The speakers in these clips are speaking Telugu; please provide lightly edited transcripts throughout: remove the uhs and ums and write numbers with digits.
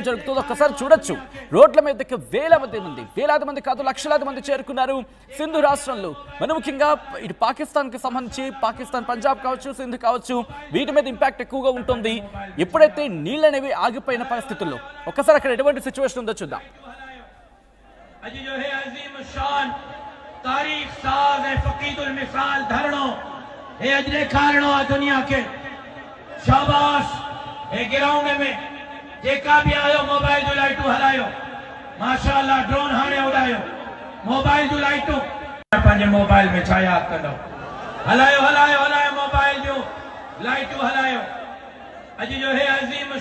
జరుగుతుందో ఒక్కసారి చూడొచ్చు. రోడ్ల మీదకి వేలాది మంది కాదు లక్షలాది మంది చేరుకున్నారు సింధు రాష్ట్రంలో. మరి ముఖ్యంగా ఇటు పాకిస్తాన్కి సంబంధించి పాకిస్తాన్ పంజాబ్ కావచ్చు, సింధు కావచ్చు, వీటి మీద ఇంపాక్ట్ ఎక్కువగా ఉంటుంది. ఎప్పుడైతే నీళ్ళు అనేవి ఆగిపోయిన పరిస్థితుల్లో ఒక్కసారి అక్కడ ఎటువంటి సిచ్యువేషన్ ఉందో చూద్దాం. जेका भी आयो मोबाइल जो लाइटू हलायो माशाअल्लाह ड्रोन हाने उड़ायो मोबाइल जो लाइटू पंहिंजे मोबाइल में छा याद कंदो हलायो हलायो हलायो मोबाइल जो लाइटू हलायो अॼु जो है अज़ीम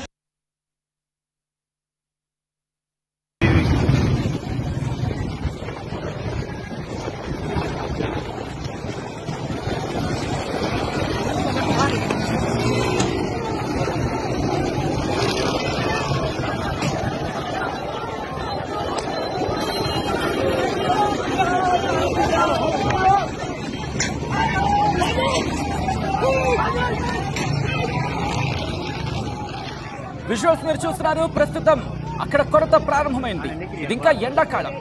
విజువల్స్ మీరు చూస్తున్నారు. ప్రస్తుతం అక్కడ కొరత ప్రారంభమైంది. ఇది ఇంకా ఎండాకాలం.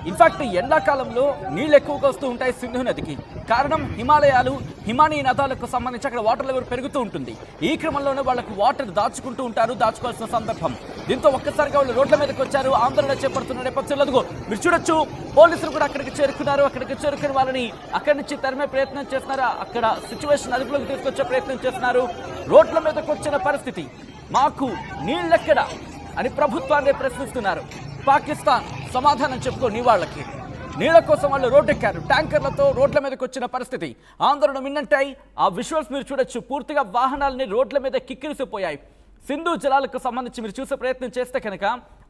ఇన్ఫాక్ట్ ఎండాకాలంలో నీళ్ళు ఎక్కువగా వస్తూ ఉంటాయి సింధు నదికి. కారణం హిమాలయాలు, హిమానీ నదాలకు సంబంధించి అక్కడ వాటర్ లెవెల్ పెరుగుతూ ఉంటుంది. ఈ క్రమంలోనే వాళ్ళకు వాటర్ దాచుకుంటూ ఉంటారు, దాచుకోవాల్సిన సందర్భం. దీంతో ఒక్కసారిగా వాళ్ళు రోడ్ల మీదకి వచ్చారు. ఆందోళన చేపడుతున్న నేపథ్యంలో అదిగో మీరు చూడొచ్చు, పోలీసులు కూడా అక్కడికి చేరుకున్నారు. అక్కడికి చేరుకుని వాళ్ళని అక్కడి నుంచి తరిమే ప్రయత్నం చేస్తున్నారు. అక్కడ సిచ్యువేషన్ అదుపులోకి తీసుకొచ్చే ప్రయత్నం చేస్తున్నారు. రోడ్ల మీదకి వచ్చిన పరిస్థితి, మాకు నీళ్ళెక్కడ అని ప్రభుత్వాన్ని ప్రశ్నిస్తున్నారు. పాకిస్తాన్ సమాధానం చెప్పుకో నీ వాళ్ళకి. నీళ్ల కోసం వాళ్ళు రోడ్డెక్కారు. ట్యాంకర్లతో రోడ్ల మీదకి వచ్చిన పరిస్థితి. ఆందోళన మిన్నంటాయి. ఆ విజువల్స్ మీరు చూడొచ్చు. పూర్తిగా వాహనాలని రోడ్ల మీద కిక్కిరిసిపోయాయి. సింధు జలాలకు సంబంధించి మీరు చూసే ప్రయత్నం చేస్తే కనుక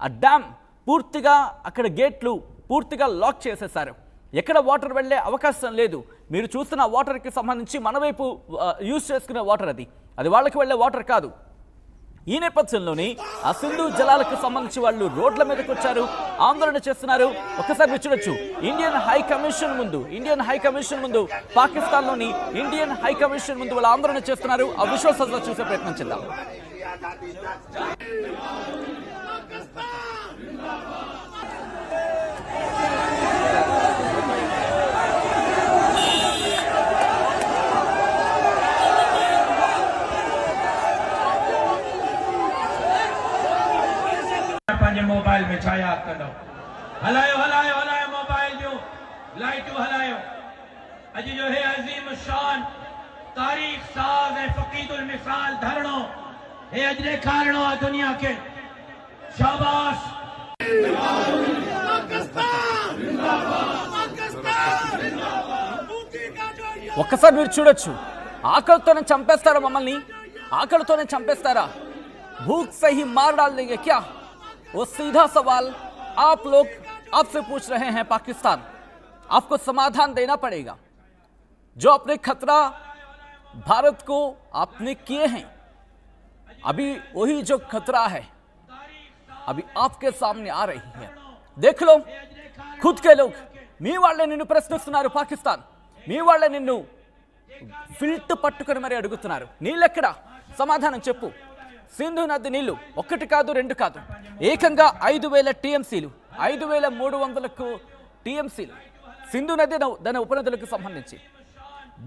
ఆ డ్యామ్ పూర్తిగా అక్కడ గేట్లు పూర్తిగా లాక్ చేసేశారు. ఎక్కడ వాటర్ వెళ్లే అవకాశం లేదు. మీరు చూస్తున్న వాటర్కి సంబంధించి మన వైపు యూజ్ చేసుకునే వాటర్ అది వాళ్ళకి వెళ్లే వాటర్ కాదు. ఈ నేపథ్యంలోనే ఆ సింధు జలాలకు సంబంధించి వాళ్ళు రోడ్ల మీదకి వచ్చారు, ఆందోళన చేస్తున్నారు. ఒక్కసారి మీరు చూడొచ్చు. ఇండియన్ హై కమిషన్ ముందు పాకిస్తాన్లోని ఇండియన్ హై కమిషన్ ముందు వాళ్ళు ఆందోళన చేస్తున్నారు. ఆ విజువల్స్ చూసే ప్రయత్నం చేద్దాం. मोबाइल में छा याद कंदो हलायो हलायो हलायो मोबाइल जो लाइटू हलायो अॼु जो है अज़ीम शान तारीख़ साज़ ऐं फ़क़ीदुल मिसाल धरणो हे अॼु ॾेखारणो आहे दुनिया खे शाबाश ఒక్కసారి మీరు చూడొచ్చు. ఆకలితోనే చంపేస్తారా మమ్మల్ని? ఆకలితోనే చంపేస్తారా? భూక్ సహీ మార్ డాల్ దేంగే క్యా? वो सीधा सवाल आप लोग आपसे पूछ रहे हैं पाकिस्तान. आपको समाधान देना पड़ेगा. जो अपने खतरा भारत को आपने किए हैं, अभी वही जो खतरा है अभी आपके सामने आ रही है. देख लो खुद के लोग. మీ వాళ్ళే నిన్ను ప్రశ్నిస్తున్నారు పాకిస్తాన్. మీ వాళ్ళే నిన్ను ఫిల్ట్ పట్టుకొని మరి అడుగుతున్నారు. నీళ్ళెక్కడా? సమాధానం చెప్పు. సింధు నది నీళ్లు ఒకటి కాదు, రెండు కాదు, ఏకంగా 5,000 టీఎంసీలు, 5,300 టీఎంసీలు సింధు నది దాని ఉపనదులకు సంబంధించి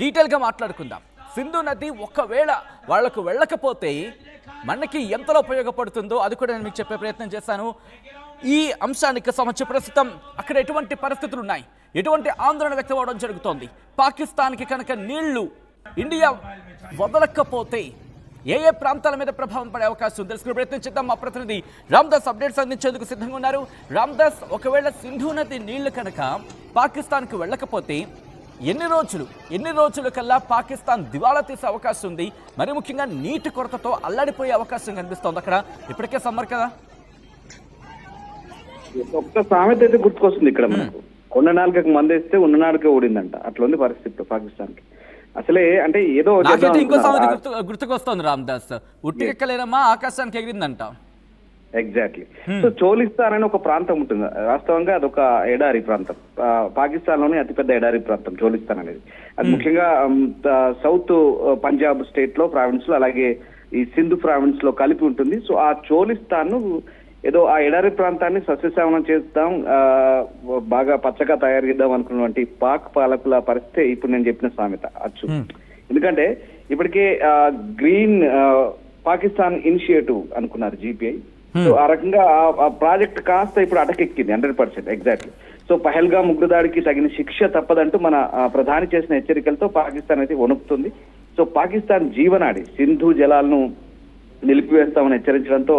డీటెయిల్గా మాట్లాడుకుందాం. సింధు నది ఒకవేళ వాళ్లకు వెళ్ళకపోతే మనకి ఎంతలో ఉపయోగపడుతుందో అది కూడా నేను మీకు చెప్పే ప్రయత్నం చేశాను. ఈ అంశానికి సంబంధించి ప్రస్తుతం అక్కడ ఎటువంటి పరిస్థితులు ఉన్నాయి, ఎటువంటి ఆందోళన వ్యక్తం అవడం జరుగుతోంది. పాకిస్తాన్కి కనుక నీళ్లు ఇండియా వదలకపోతే ఏ ప్రాంతాల మీద ప్రభావం పడే అవకాశం తెలుసుకునే ప్రయత్నం చేద్దాం. మా ప్రతినిధి రామ్దాస్ అప్డేట్స్ అందించేందుకు సిద్ధంగా ఉన్నారు. రామ్దాస్, ఒకవేళ సింధు నది నీళ్లు కనుక పాకిస్తాన్కి వెళ్ళకపోతే ఎన్ని రోజుల కల్లా పాకిస్తాన్ దివాళా తీసే అవకాశం ఉంది? మరి ముఖ్యంగా నీటి కొరతతో అల్లాడిపోయే అవకాశం కనిపిస్తోంది. అక్కడ ఇప్పటికే సమ్మర్ కదా. ఒక్క సామెత అయితే గుర్తుకొస్తుంది ఇక్కడ మనకు. కొండ నాలుకకు మందేస్తే ఉన్న నాలుక ఓడిందంట. అట్లా ఉంది పరిస్థితి పాకిస్తాన్ కి. అసలే అంటే ఏదో ఇంకో సామెత గుర్తుకొస్తుంది రామ్దాస్, ఉట్టికెక్కలేనమ్మా ఆకాశానికి ఎగిరిందంట. ఎగ్జాక్ట్లీ. సో చోలిస్తాన్ అనే ఒక ప్రాంతం ఉంటుంది. వాస్తవంగా అదొక ఎడారి ప్రాంతం. పాకిస్తాన్ లోని అతిపెద్ద ఎడారి ప్రాంతం చోలిస్తాన్ అనేది. అది ముఖ్యంగా సౌత్ పంజాబ్ స్టేట్ లో ప్రావిన్స్ లో, అలాగే ఈ సింధు ప్రావిన్స్ లో కలిపి ఉంటుంది. సో ఆ చోలిస్తాన్ ఏదో ఆ ఎడారి ప్రాంతాన్ని సస్యశ్యామలం చేద్దాం, బాగా పచ్చగా తయారు చేద్దాం అనుకున్నటువంటి పాక్ పాలకుల పరిస్థితి ఇప్పుడు నేను చెప్పిన సామెత అచ్చు. ఎందుకంటే ఇప్పటికే గ్రీన్ పాకిస్తాన్ ఇనిషియేటివ్ అనుకున్నారు GPI. సో ఆ రకంగా ఆ ప్రాజెక్ట్ కాస్త ఇప్పుడు అటకెక్కింది 100% ఎగ్జాక్ట్లీ. సో పహల్గామ్ ఉగ్రదాడికి తగిన శిక్ష తప్పదంటూ మన ప్రధాని చేసిన హెచ్చరికలతో పాకిస్తాన్ అయితే వణుకుతుంది. సో పాకిస్తాన్ జీవనాడి సింధు జలాలను నిలిపివేస్తామని హెచ్చరించడంతో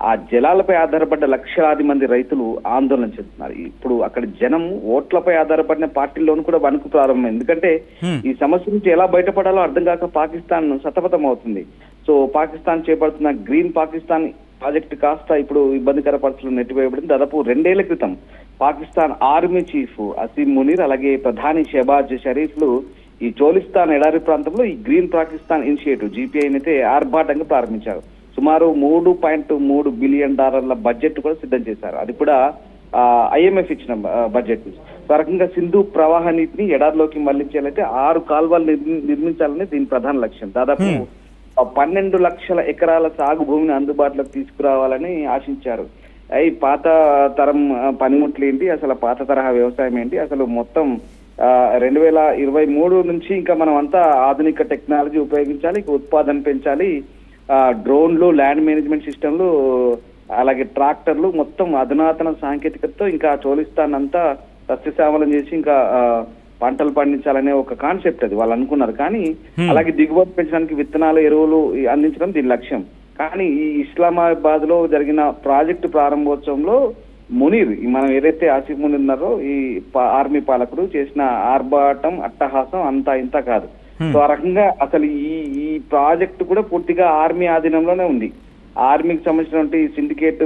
ఆ జలాలపై ఆధారపడ్డ లక్షలాది మంది రైతులు ఆందోళన చెందుతున్నారు. ఇప్పుడు అక్కడ జనం ఓట్లపై ఆధారపడిన పార్టీల్లోనూ కూడా వణుకు ప్రారంభమైంది. ఎందుకంటే ఈ సమస్య నుంచి ఎలా బయటపడాలో అర్థం కాక పాకిస్తాన్ సతమతం అవుతుంది. సో పాకిస్తాన్ చేపడుతున్న గ్రీన్ పాకిస్తాన్ ప్రాజెక్టు కాస్త ఇప్పుడు ఇబ్బందికర పరిస్థితులు నెట్టివేయబడింది. దాదాపు 2 ఏళ్ల క్రితం పాకిస్తాన్ ఆర్మీ చీఫ్ అసీం మునీర్ అలాగే ప్రధాని షెహబాజ్ షరీఫ్లు ఈ చోలిస్తాన్ ఎడారి ప్రాంతంలో ఈ గ్రీన్ పాకిస్తాన్ ఇనిషియేటివ్ GPI అయితే ఆర్భాటంగా ప్రారంభించారు. సుమారు $3.3 బిలియన్ బడ్జెట్ కూడా సిద్ధం చేశారు. అది కూడా IMF ఇచ్చిన బడ్జెట్. ఆ రకంగా సింధు ప్రవాహ నీటిని ఎడారిలోకి మళ్లించాలంటే 6 కాల్వలు నిర్మించాలని దీని ప్రధాన లక్ష్యం. దాదాపు 12 లక్షల ఎకరాల సాగు భూమిని అందుబాటులోకి తీసుకురావాలని ఆశించారు. ఈ పాత తరం పనిముట్లు ఏంటి, అసలు పాత తరహా వ్యవసాయం ఏంటి, అసలు మొత్తం 2023 నుంచి ఇంకా మనం అంతా ఆధునిక టెక్నాలజీ ఉపయోగించాలి, ఉత్పాదన పెంచాలి, డ్రోన్లు, ల్యాండ్ మేనేజ్మెంట్ సిస్టంలు, అలాగే ట్రాక్టర్లు, మొత్తం అధునాతన సాంకేతికతతో ఇంకా చోలిస్తాన్ అంతా సస్యశ్యామలం చేసి ఇంకా పంటలు పండించాలనే ఒక కాన్సెప్ట్ అది వాళ్ళు అనుకున్నారు. కానీ అలాగే దిగుబడి పెంచడానికి విత్తనాలు, ఎరువులు అందించడం దీని లక్ష్యం. కానీ ఈ ఇస్లామాబాద్ లో జరిగిన ప్రాజెక్టు ప్రారంభోత్సవంలో మునీర్, మనం ఏదైతే ఆసిఫ్ మునీర్ ఉన్నారో ఈ ఆర్మీ పాలకుడు చేసిన ఆర్భాటం అట్టహాసం అంతా ఇంత కాదు. సో ఆ రకంగా అసలు ఈ ప్రాజెక్టు కూడా పూర్తిగా ఆర్మీ ఆధీనంలోనే ఉంది. ఆర్మీకి సంబంధించినటువంటి సిండికేట్